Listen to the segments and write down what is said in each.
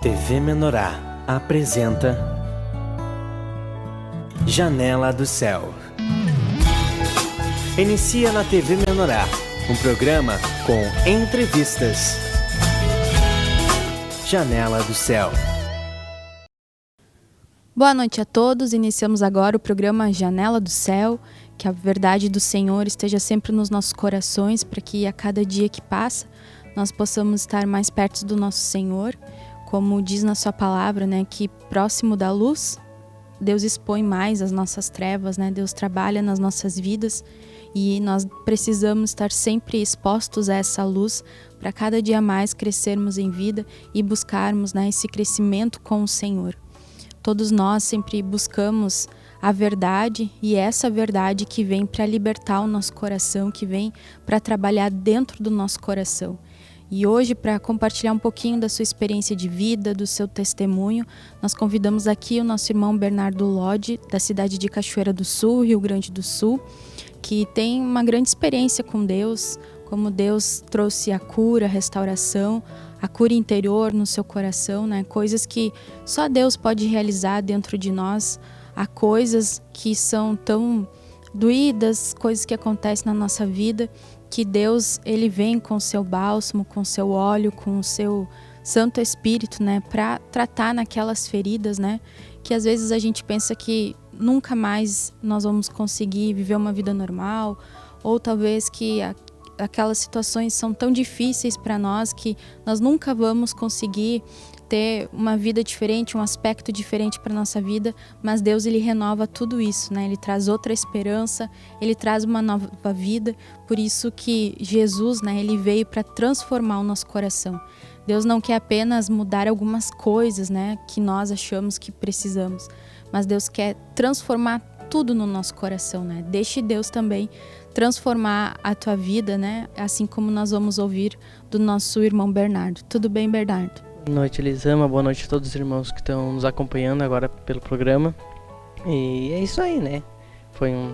TV Menorá apresenta Janela do Céu. Inicia na TV Menorá, um programa com entrevistas. Janela do Céu. Boa noite a todos, iniciamos agora o programa Janela do Céu, que a verdade do Senhor esteja sempre nos nossos corações, para que a cada dia que passa, nós possamos estar mais perto do nosso Senhor, como diz na sua palavra, né, que próximo da luz, Deus expõe mais as nossas trevas, né, Deus trabalha nas nossas vidas e nós precisamos estar sempre expostos a essa luz para cada dia mais crescermos em vida e buscarmos, né, esse crescimento com o Senhor. Todos nós sempre buscamos a verdade e essa verdade que vem para libertar o nosso coração, que vem para trabalhar dentro do nosso coração. E hoje, para compartilhar um pouquinho da sua experiência de vida, do seu testemunho, nós convidamos aqui o nosso irmão Bernardo Lodi, da cidade de Cachoeira do Sul, Rio Grande do Sul, que tem uma grande experiência com Deus, como Deus trouxe a cura, a restauração, a cura interior no seu coração, né? Coisas que só Deus pode realizar dentro de nós. Há coisas que são tão doídas, coisas que acontecem na nossa vida, que Deus, ele vem com o seu bálsamo, com o seu óleo, com o seu Santo Espírito, né, para tratar naquelas feridas, né, que às vezes a gente pensa que nunca mais nós vamos conseguir viver uma vida normal, ou talvez que aquelas situações são tão difíceis para nós que nós nunca vamos conseguir ter uma vida diferente, um aspecto diferente para nossa vida, mas Deus, ele renova tudo isso, né? Ele traz outra esperança, ele traz uma nova vida, por isso que Jesus, né, ele veio para transformar o nosso coração. Deus não quer apenas mudar algumas coisas, né, que nós achamos que precisamos, mas Deus quer transformar tudo no nosso coração, né? Deixe Deus também transformar a tua vida, né? Assim como nós vamos ouvir do nosso irmão Bernardo. Tudo bem, Bernardo? Boa noite, Elisama. Boa noite a todos os irmãos que estão nos acompanhando agora pelo programa. E é isso aí, né? Foi um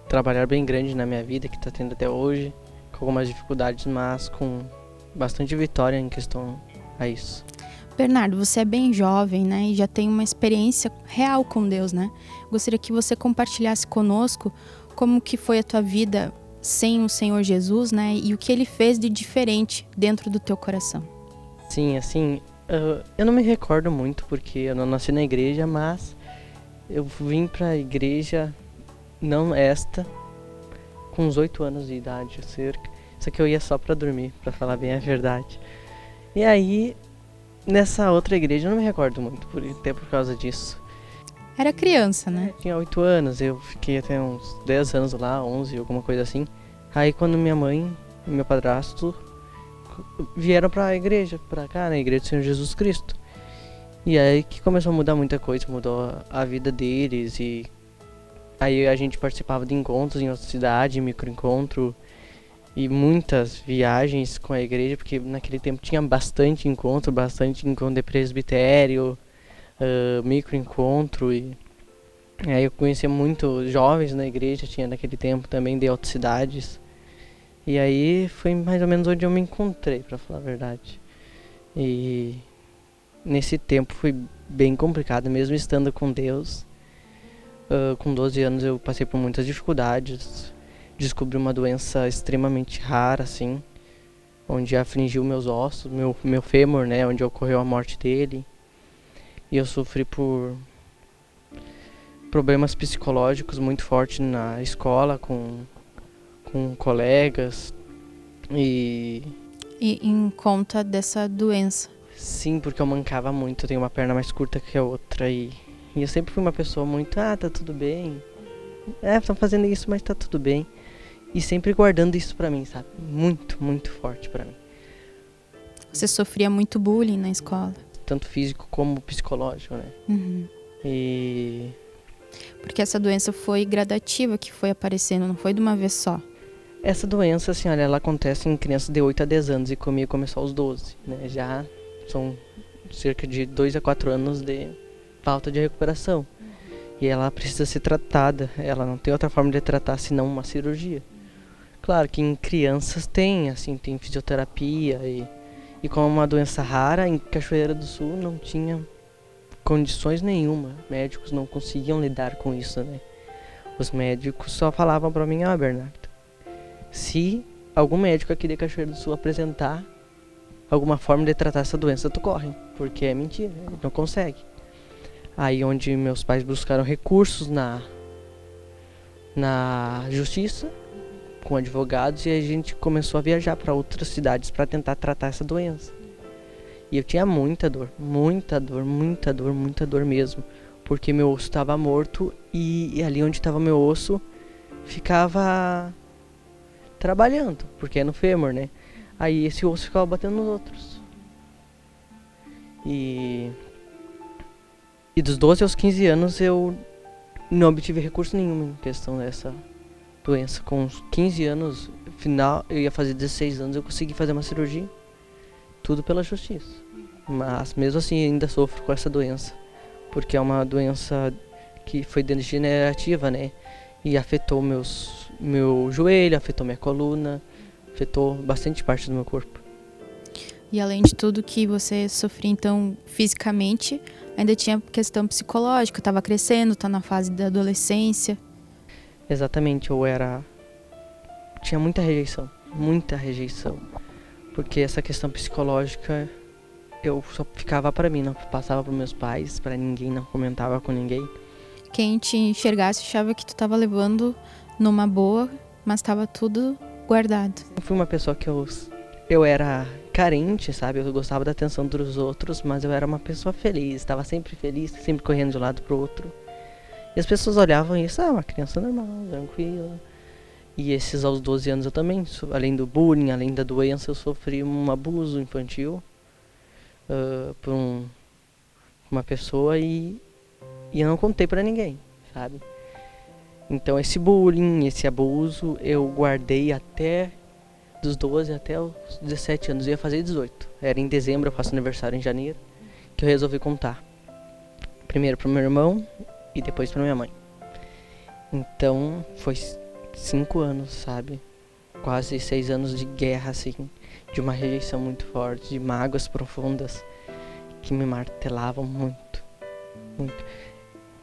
trabalhar bem grande na minha vida que está tendo até hoje, com algumas dificuldades, mas com bastante vitória em questão a isso. Bernardo, você é bem jovem, né? E já tem uma experiência real com Deus, né? Gostaria que você compartilhasse conosco como que foi a tua vida sem o Senhor Jesus, né? E o que Ele fez de diferente dentro do teu coração. Sim, assim, eu não me recordo muito porque eu não nasci na igreja, mas eu vim pra igreja, não esta, com uns 8 anos de idade, cerca. Só que eu ia só pra dormir, pra falar bem a verdade. E aí, nessa outra igreja, eu não me recordo muito, até por causa disso. Era criança, né? Eu tinha 8 anos, eu fiquei até uns 10 anos lá, 11, alguma coisa assim. Aí quando minha mãe e meu padrasto vieram pra igreja, pra cá, na igreja do Senhor Jesus Cristo. E aí que começou a mudar muita coisa, mudou a vida deles. E aí a gente participava de encontros em outra cidade, microencontro, e muitas viagens com a igreja, porque naquele tempo tinha bastante encontro de presbitério, microencontro. E aí eu conhecia muitos jovens na igreja, tinha naquele tempo também de outras cidades. E aí foi mais ou menos onde eu me encontrei, pra falar a verdade. E nesse tempo foi bem complicado, mesmo estando com Deus. Com 12 anos eu passei por muitas dificuldades. Descobri uma doença extremamente rara, assim, onde afligiu meus ossos, meu fêmur, né, onde ocorreu a morte dele. E eu sofri por problemas psicológicos muito fortes na escola, com colegas e em conta dessa doença. Sim, porque eu mancava muito, eu tenho uma perna mais curta que a outra e eu sempre fui uma pessoa muito, tá tudo bem, estão fazendo isso, mas tá tudo bem, e sempre guardando isso pra mim, sabe, muito, muito forte pra mim. Você sofria muito bullying na escola? Tanto físico como psicológico, né? Uhum. E porque essa doença foi gradativa, que foi aparecendo, não foi de uma vez só. Essa doença, assim, olha, ela acontece em crianças de 8 a 10 anos e comigo começou aos 12, né? Já são cerca de 2 a 4 anos de falta de recuperação. E ela precisa ser tratada, ela não tem outra forma de tratar senão uma cirurgia. Claro que em crianças tem, assim, tem fisioterapia e E como é uma doença rara, em Cachoeira do Sul não tinha condições nenhuma. Médicos não conseguiam lidar com isso, né? Os médicos só falavam pra mim, Bernardo, se algum médico aqui de Cachoeira do Sul apresentar alguma forma de tratar essa doença, tu corre, porque é mentira, ele não consegue. Aí onde meus pais buscaram recursos na justiça, com advogados, e a gente começou a viajar para outras cidades para tentar tratar essa doença. E eu tinha muita dor, muita dor, muita dor, muita dor mesmo, porque meu osso estava morto e ali onde estava meu osso ficava trabalhando, porque é no fêmur, né? Aí esse osso ficava batendo nos outros. E dos 12 aos 15 anos eu não obtive recurso nenhum em questão dessa doença. Com uns 15 anos, final, eu ia fazer 16 anos, eu consegui fazer uma cirurgia. Tudo pela justiça. Mas mesmo assim ainda sofro com essa doença. Porque é uma doença que foi degenerativa, né? E afetou meu joelho, afetou minha coluna, afetou bastante parte do meu corpo. E além de tudo que você sofria, então, fisicamente, ainda tinha questão psicológica, estava crescendo, tá na fase da adolescência. Exatamente, tinha muita rejeição. Porque essa questão psicológica, eu só ficava pra mim, não passava pros meus pais, pra ninguém, não comentava com ninguém. Quem te enxergasse achava que tu tava levando numa boa, mas tava tudo guardado. Eu fui uma pessoa que eu era carente, sabe? Eu gostava da atenção dos outros, mas eu era uma pessoa feliz, estava sempre feliz, sempre correndo de um lado pro outro. E as pessoas olhavam isso, uma criança normal, tranquila. E esses aos 12 anos eu também, além do bullying, além da doença, eu sofri um abuso infantil por uma pessoa e eu não contei pra ninguém, sabe? Então esse bullying, esse abuso, eu guardei até dos 12 até os 17 anos. Eu ia fazer 18. Era em dezembro, eu faço aniversário em janeiro, que eu resolvi contar. Primeiro pro meu irmão e depois pra minha mãe. Então foi 5 anos, sabe? Quase 6 anos de guerra, assim, de uma rejeição muito forte, de mágoas profundas que me martelavam muito, muito.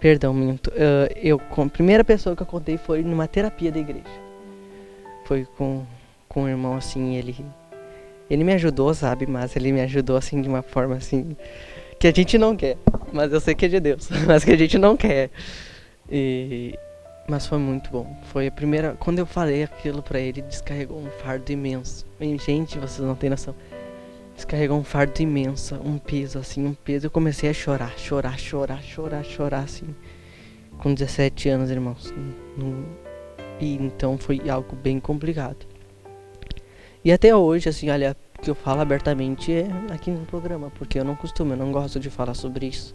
Perdão, minto. A primeira pessoa que eu contei foi numa terapia da igreja. Foi com um irmão, assim, ele me ajudou, sabe? Mas ele me ajudou, assim, de uma forma, assim, que a gente não quer. Mas eu sei que é de Deus, mas que a gente não quer. Mas foi muito bom. Foi a primeira... Quando eu falei aquilo pra ele, descarregou um fardo imenso. E, gente, vocês não têm noção. Descarregou um fardo imenso, um peso, assim, um peso. Eu comecei a chorar, assim. Com 17 anos, irmãos. E então foi algo bem complicado. E até hoje, assim, olha, que eu falo abertamente é aqui no programa, porque eu não gosto de falar sobre isso.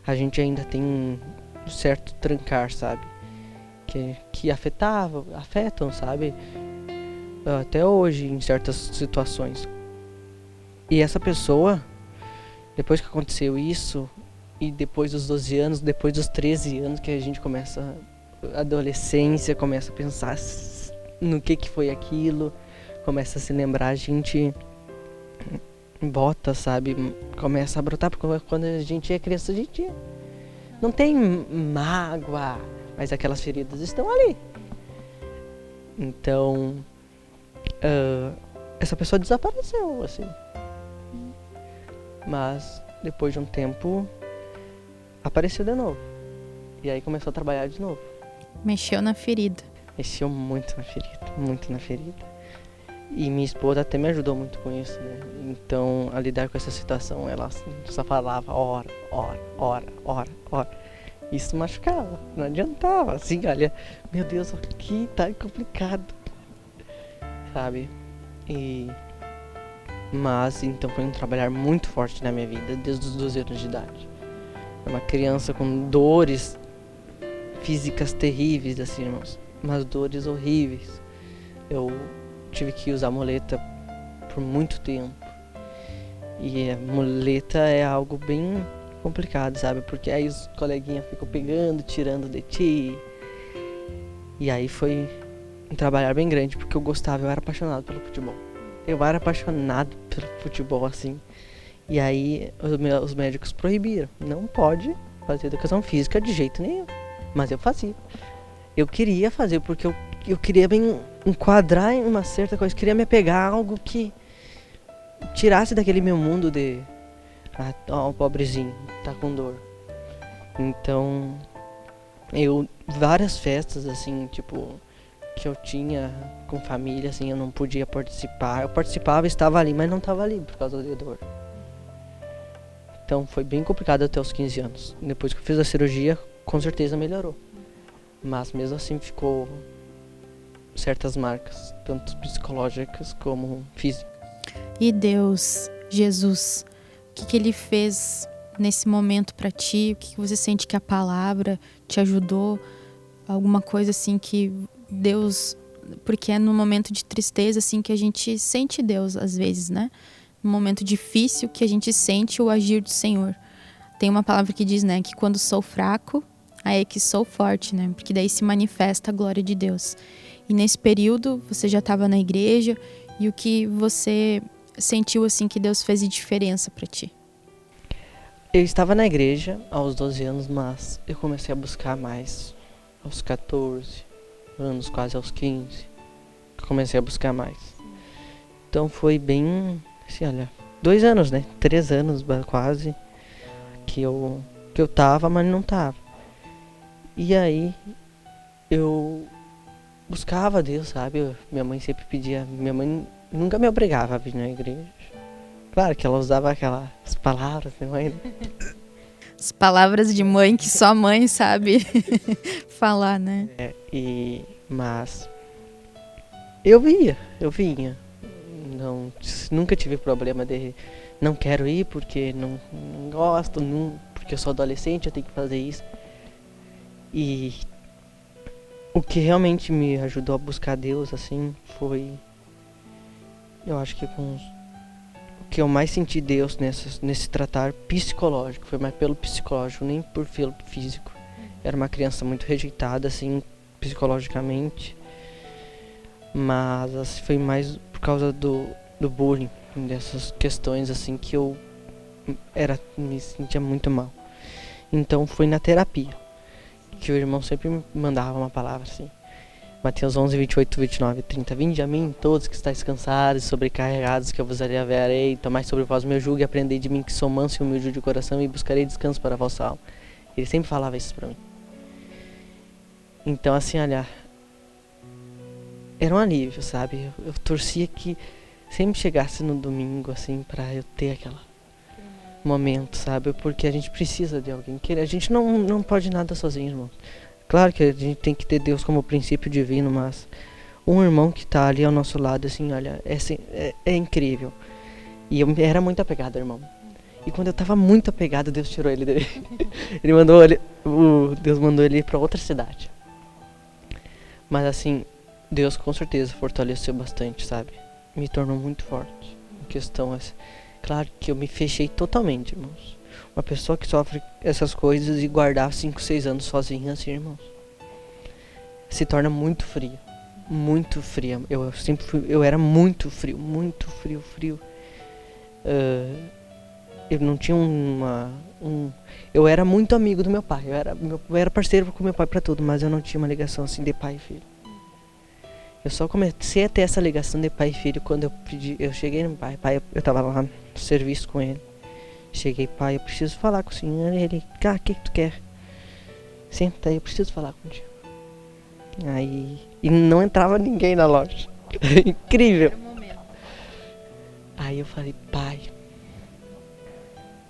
A gente ainda tem um certo trancar, sabe? Que afetam, sabe? Até hoje, em certas situações. E essa pessoa, depois que aconteceu isso, e depois dos 12 anos, depois dos 13 anos, que a gente começa a adolescência, começa a pensar no que foi aquilo, começa a se lembrar, a gente bota, sabe? Começa a brotar, porque quando a gente é criança, a gente não tem mágoa, mas aquelas feridas estão ali. Então, essa pessoa desapareceu, assim. Mas depois de um tempo apareceu de novo. E aí começou a trabalhar de novo. Mexeu na ferida. Mexeu muito na ferida. E minha esposa até me ajudou muito com isso, né? Então, a lidar com essa situação, ela só falava ora. Isso machucava, não adiantava. Assim, olha, meu Deus, aqui tá complicado, sabe? Mas, então, foi um trabalhar muito forte na minha vida, desde os 12 anos de idade. Uma criança com dores físicas terríveis, assim, irmãos. Umas dores horríveis. Eu tive que usar muleta por muito tempo. E a muleta é algo bem complicado, sabe? Porque aí os coleguinhas ficam pegando, tirando de ti. E aí foi um trabalhar bem grande, porque eu era apaixonado pelo futebol. Eu era apaixonado pelo futebol, assim. E aí os médicos proibiram. Não pode fazer educação física de jeito nenhum. Mas eu fazia. Eu queria fazer porque eu queria me enquadrar em uma certa coisa. Queria me apegar a algo que tirasse daquele meu mundo de... o pobrezinho, tá com dor. Então, várias festas, assim, tipo, que eu tinha com família, assim, eu não podia participar. Eu participava, estava ali, mas não estava ali por causa da dor. Então, foi bem complicado até os 15 anos. Depois que eu fiz a cirurgia, com certeza melhorou. Mas mesmo assim ficou certas marcas, tanto psicológicas como físicas. E Deus, Jesus, o que Ele fez nesse momento para ti? O que você sente que a palavra te ajudou? Alguma coisa assim que Deus... Porque é no momento de tristeza assim que a gente sente Deus às vezes, né? No momento difícil que a gente sente o agir do Senhor. Tem uma palavra que diz, né, que quando sou fraco, aí é que sou forte, né? Porque daí se manifesta a glória de Deus. E nesse período você já estava na igreja, e o que você sentiu assim que Deus fez de diferença para ti? Eu estava na igreja aos 12 anos, mas eu comecei a buscar mais aos 14 anos, quase aos 15. Comecei a buscar mais. Então foi bem, assim, olha, 2 anos, né? 3 anos quase que eu tava, mas não tava. E aí eu buscava a Deus, sabe? Minha mãe sempre pedia, minha mãe nunca me obrigava a vir na igreja. Claro que ela usava aquelas palavras de mãe. As palavras de mãe que só mãe sabe falar, né? Mas eu vinha. Nunca tive problema de não quero ir porque não gosto, porque eu sou adolescente, eu tenho que fazer isso. E o que realmente me ajudou a buscar Deus, assim, foi... Eu acho que o que eu mais senti Deus nesse tratar psicológico, foi mais pelo psicológico, nem pelo físico. Era uma criança muito rejeitada, assim, psicologicamente. Mas assim, foi mais por causa do bullying, dessas questões, assim, que eu me sentia muito mal. Então foi na terapia que o irmão sempre me mandava uma palavra assim. Mateus 11, 28, 29 e 30. Vinde a mim, todos que estáis cansados e sobrecarregados, que eu vos aliviarei. Tomai sobre vós meu jugo e aprendei de mim, que sou manso e humilde de coração, e buscarei descanso para a vossa alma. Ele sempre falava isso pra mim. Então, assim, olha, era um alívio, sabe? Eu torcia que sempre chegasse no domingo, assim, pra eu ter aquele momento, sabe? Porque a gente precisa de alguém. A gente não pode nada sozinho, irmão. Claro que a gente tem que ter Deus como princípio divino, mas um irmão que tá ali ao nosso lado, assim, olha, é incrível. E eu era muito apegado, irmão. E quando eu tava muito apegado, Deus tirou ele dele. Deus mandou ele pra outra cidade. Mas assim, Deus com certeza fortaleceu bastante, sabe? Me tornou muito forte. Em questão, assim, claro que eu me fechei totalmente, irmãos. Uma pessoa que sofre essas coisas e guardar 5, 6 anos sozinha, assim, irmãos, se torna muito fria. Muito fria. Eu era muito frio. Eu não tinha eu era muito amigo do meu pai. Eu era parceiro com meu pai pra tudo, mas eu não tinha uma ligação assim de pai e filho. Eu só comecei a ter essa ligação de pai e filho quando eu cheguei no pai. Eu tava lá no serviço com ele. Cheguei, pai, eu preciso falar com o senhor. Ele, o que tu quer? Senta aí, eu preciso falar contigo. Aí, e não entrava ninguém na loja. Incrível. Aí eu falei, pai,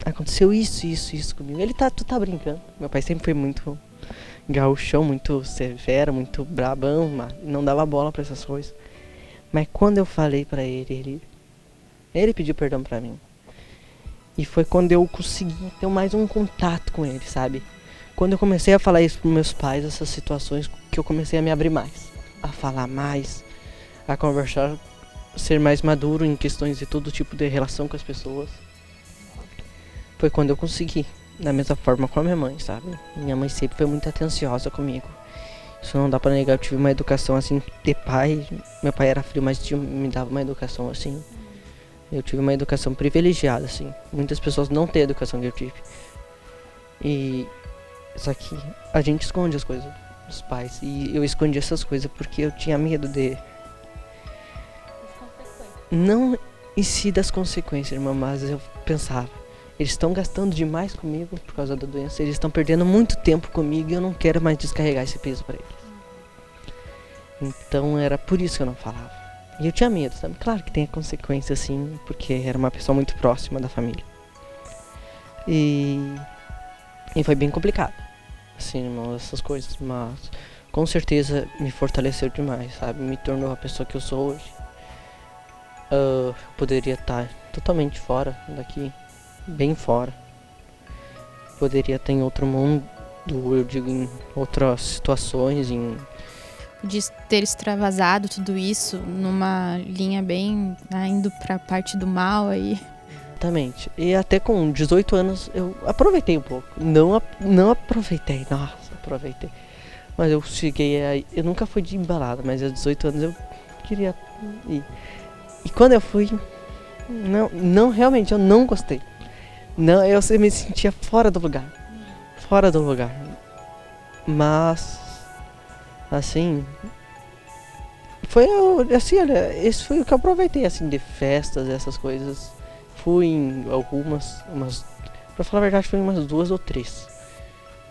aconteceu isso comigo. Ele, tu tá brincando. Meu pai sempre foi muito gaúchão, muito severo, muito brabão, mas não dava bola pra essas coisas. Mas quando eu falei pra ele pediu perdão pra mim. E foi quando eu consegui ter mais um contato com ele, sabe? Quando eu comecei a falar isso pros meus pais, essas situações, que eu comecei a me abrir mais, a falar mais, a conversar, ser mais maduro em questões de todo tipo de relação com as pessoas. Foi quando eu consegui, da mesma forma com a minha mãe, sabe? Minha mãe sempre foi muito atenciosa comigo. Isso não dá pra negar, eu tive uma educação assim de pai. Meu pai era frio, mas me dava uma educação assim Eu tive uma educação privilegiada, assim. Muitas pessoas não têm a educação que eu tive. Só que a gente esconde as coisas dos pais. E eu escondi essas coisas porque eu tinha medo de... Não em si das consequências, irmã, mas eu pensava, eles estão gastando demais comigo por causa da doença, eles estão perdendo muito tempo comigo e eu não quero mais descarregar esse peso para eles. Então era por isso que eu não falava. E eu tinha medo, sabe? Claro que tem a consequência, assim, porque era uma pessoa muito próxima da família. E foi bem complicado, assim, irmão, essas coisas, mas com certeza me fortaleceu demais, sabe? Me tornou a pessoa que eu sou hoje. Eu poderia estar totalmente fora daqui, bem fora. Poderia estar em outro mundo, eu digo, em outras situações, De ter extravasado tudo isso numa linha bem, indo pra parte do mal aí. Exatamente. E até com 18 anos eu aproveitei um pouco. Não aproveitei, nossa, aproveitei. Mas eu cheguei a... Eu nunca fui de embalada, mas aos 18 anos eu queria ir. E quando eu fui, não realmente, eu não gostei. Não, eu me sentia fora do lugar. Fora do lugar. Mas, assim, foi assim, olha, esse foi o que eu aproveitei, assim, de festas, essas coisas. Fui em pra falar a verdade, foi em umas 2 ou 3.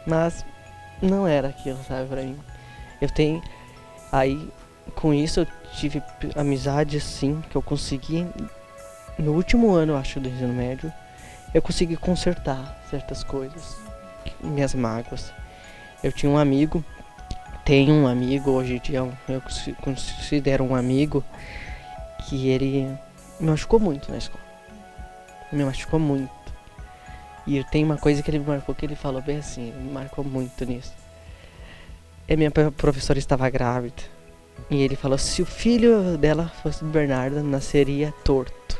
Mas não era aquilo, sabe, pra mim. Aí, com isso, eu tive amizade, assim, que eu consegui, no último ano, eu acho, do ensino médio, eu consegui consertar certas coisas, minhas mágoas. Eu tinha um amigo, tenho um amigo, hoje em dia eu considero um amigo, que ele me machucou muito na escola. Me machucou muito. E tem uma coisa que ele me marcou, que ele falou bem assim, ele me marcou muito nisso. Minha professora estava grávida. E ele falou, se o filho dela fosse do Bernardo, nasceria torto.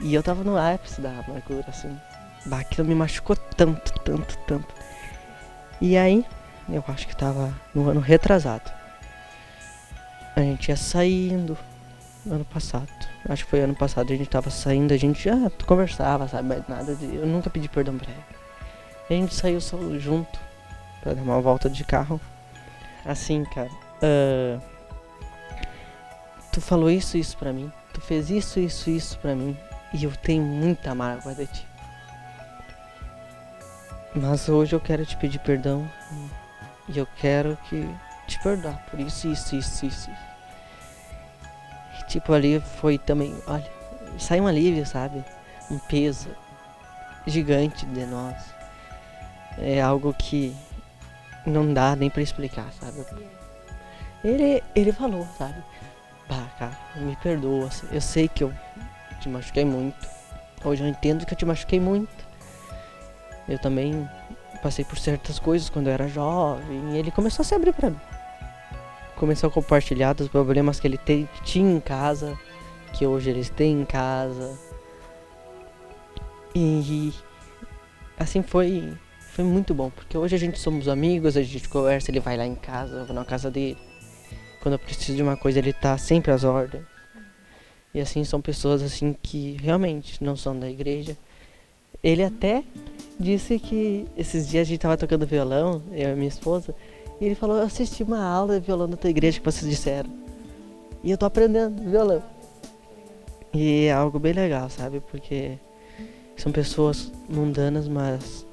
E eu tava no ápice da amargura, assim. Aquilo me machucou tanto. E aí, eu acho que tava no ano retrasado. A gente ia saindo, ano passado. Acho que foi ano passado, a gente tava saindo, a gente já conversava, sabe? Mas nada de... Eu nunca pedi perdão pra ele. A gente saiu só junto, pra dar uma volta de carro. Assim, cara... tu falou isso pra mim. Tu fez isso pra mim. E eu tenho muita mágoa de ti. Mas hoje eu quero te pedir perdão. E eu quero te perdoar por isso. E tipo, ali foi também, olha, saiu um alívio, sabe? Um peso gigante de nós. É algo que não dá nem pra explicar, sabe? Ele falou, sabe? Cara, me perdoa. Eu sei que eu te machuquei muito. Hoje eu entendo que eu te machuquei muito. Eu também passei por certas coisas quando eu era jovem. E ele começou a se abrir pra mim. Começou a compartilhar dos problemas que ele tinha em casa. Que hoje eles têm em casa. E assim foi muito bom. Porque hoje a gente somos amigos, a gente conversa, ele vai lá em casa, eu vou na casa dele. Quando eu preciso de uma coisa, ele tá sempre às ordens. E assim, são pessoas assim que realmente não são da igreja. Ele até disse que esses dias a gente tava tocando violão, eu e minha esposa, e ele falou, eu assisti uma aula de violão na tua igreja que vocês disseram. E eu tô aprendendo violão. E é algo bem legal, sabe? Porque são pessoas mundanas, mas...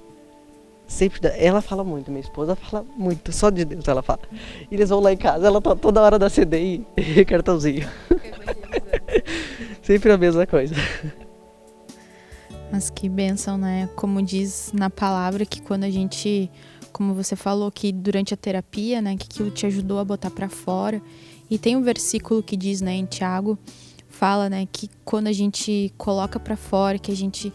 Sempre ela fala muito, minha esposa fala muito, só de Deus ela fala. E eles vão lá em casa, ela tá toda hora da CD e cartãozinho. Sempre a mesma coisa. Mas que bênção, né? Como diz na palavra, que quando a gente, como você falou, que durante a terapia, né, que aquilo te ajudou a botar pra fora. E tem um versículo que diz, né, em Tiago, fala, né, que quando a gente coloca pra fora, que a gente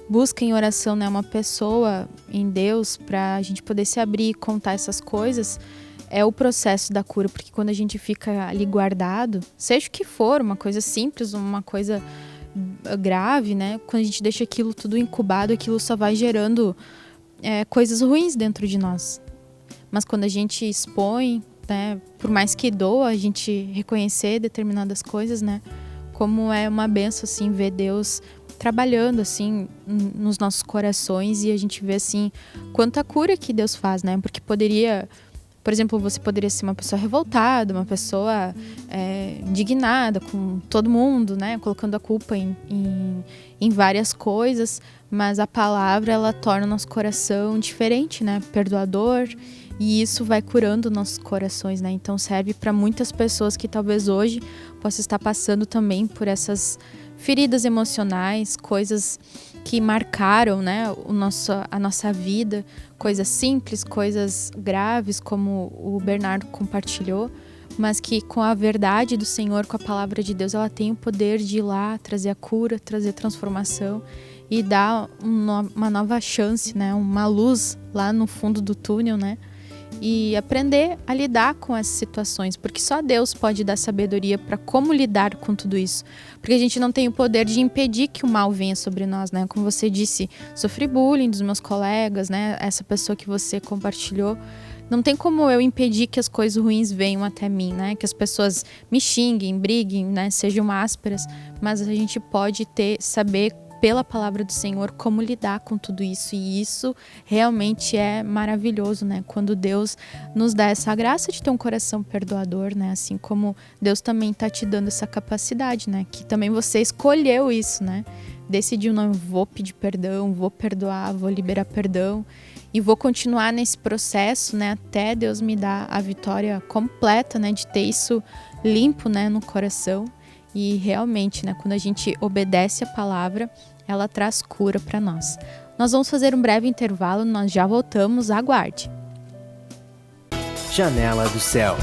busca em oração, né, uma pessoa em Deus pra gente poder se abrir e contar essas coisas, é o processo da cura, porque quando a gente fica ali guardado, seja o que for, uma coisa simples, uma coisa grave, né, quando a gente deixa aquilo tudo incubado, aquilo só vai gerando coisas ruins dentro de nós. Mas quando a gente expõe, né, por mais que doa a gente reconhecer determinadas coisas, né, como é uma benção, assim, ver Deus trabalhando, assim, nos nossos corações, e a gente vê, assim, quanta cura que Deus faz, né? Porque poderia, por exemplo, você poderia ser uma pessoa revoltada, uma pessoa indignada com todo mundo, né? Colocando a culpa em várias coisas, mas a palavra, ela torna o nosso coração diferente, né? Perdoador, e isso vai curando nossos corações, né? Então serve para muitas pessoas que talvez hoje possam estar passando também por essas feridas emocionais, coisas que marcaram, né, a nossa vida, coisas simples, coisas graves, como o Bernardo compartilhou, mas que com a verdade do Senhor, com a palavra de Deus, ela tem o poder de ir lá, trazer a cura, trazer transformação e dar uma nova chance, né, uma luz lá no fundo do túnel, né? E aprender a lidar com essas situações, porque só Deus pode dar sabedoria para como lidar com tudo isso, porque a gente não tem o poder de impedir que o mal venha sobre nós, né? Como você disse, sofri bullying dos meus colegas, né? Essa pessoa que você compartilhou, não tem como eu impedir que as coisas ruins venham até mim, né? Que as pessoas me xinguem, briguem, né? Sejam ásperas, mas a gente pode saber pela palavra do Senhor como lidar com tudo isso, e isso realmente é maravilhoso, né? Quando Deus nos dá essa graça de ter um coração perdoador, né? Assim como Deus também está te dando essa capacidade, né? Que também você escolheu isso, né? Decidiu, não, vou pedir perdão, vou perdoar, vou liberar perdão e vou continuar nesse processo, né? Até Deus me dar a vitória completa, né? De ter isso limpo, né? No coração. E realmente, né? Quando a gente obedece a palavra, ela traz cura para nós. Nós vamos fazer um breve intervalo, nós já voltamos, aguarde. Janela do Céu.